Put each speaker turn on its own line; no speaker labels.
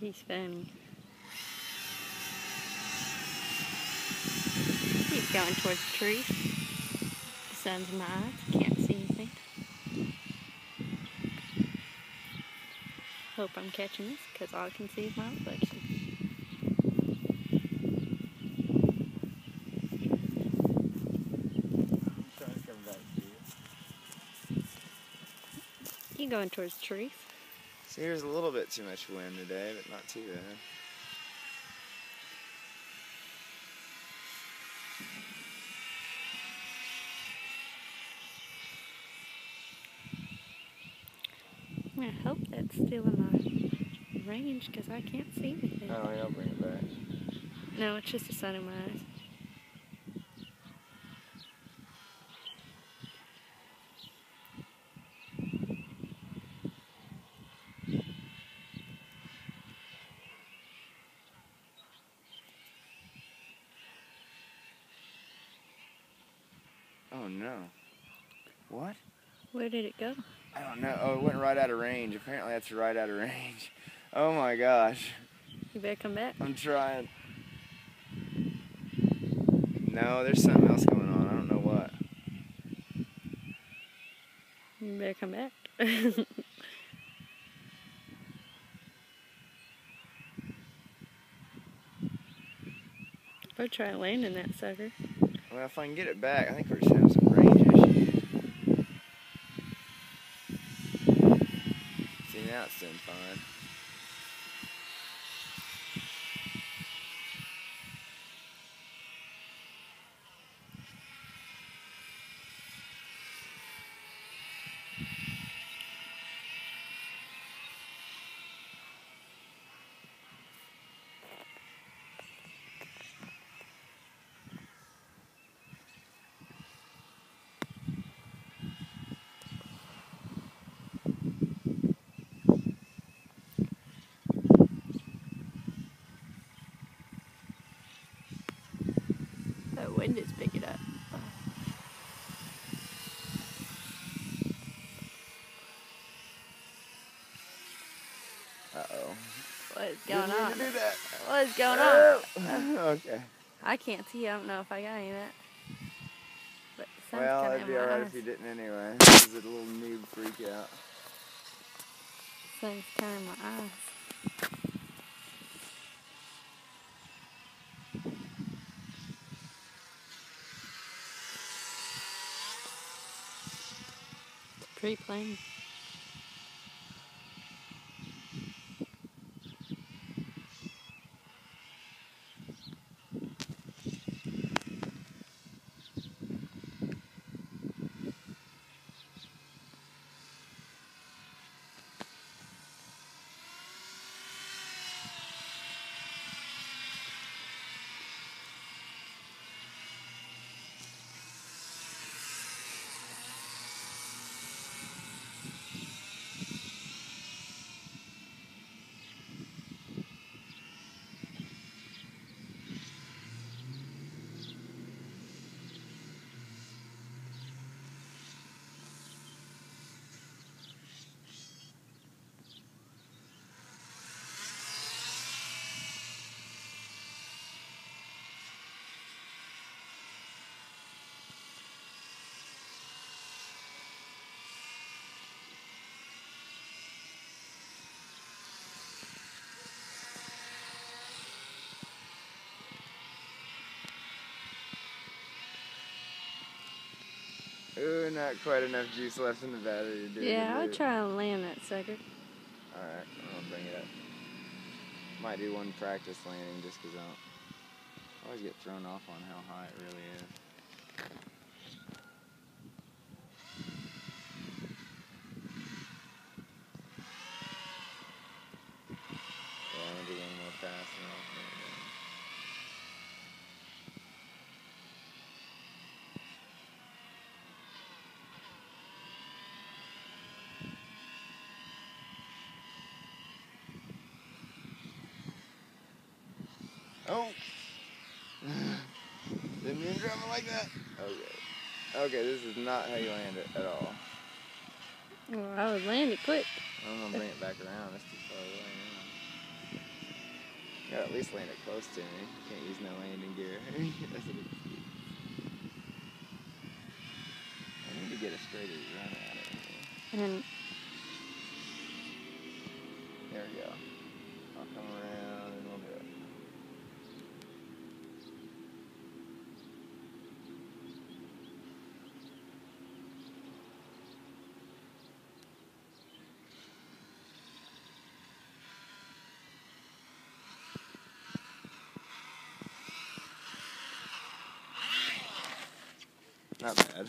He's funny. He's going towards the trees. The sun's in my eyes. Can't see anything. Hope I'm catching this because all I can see is my reflection.
I'm trying to come back to you.
You going towards the trees?
See, there's a little bit too much wind today, but not too bad.
I hope that's still in my range because I can't see anything.
Oh, yeah, I'll bring it back.
No, it's just the sun in my eyes.
Oh, no. What?
Where did it go?
I don't know. Oh, it went right out of range. Apparently that's right out of range. Oh, my gosh.
You better come back.
I'm trying. No, there's something else going on. I don't know what.
You better come back. I'll try landing that sucker.
Well, if I can get it back, I think we're just having some range issues. See, now it's doing fine.
That wind is picking up.
Uh-oh.
What is going
Didn't
on?
mean to do that.
What is going on?
Okay.
I can't see. I don't know if I got any of that. But the sun's
Well,
kinda
it'd
in
be
my
alright
eyes.
if you didn't anyway. This is a little noob freak out.
The sun's kind of in my eyes. It's pretty plain.
Ooh, not quite enough juice left in the battery to do it.
Yeah, I'll try and land that sucker.
Alright, I'll bring it up. Might do one practice landing just because I always get thrown off on how high it really is. Yeah, I'm going to do one more pass and I'll bring it down. Oh! Didn't mean to drop it like that. Okay. Okay, this is not how you land it at all.
Well, I would land it quick.
I'm going to bring it back around. That's too far away now. You gotta at least land it close to me. Can't use no landing gear. That's an excuse. I need to get a straighter run at it.
And then,
There we go. I'll come around and we'll do it. Not bad.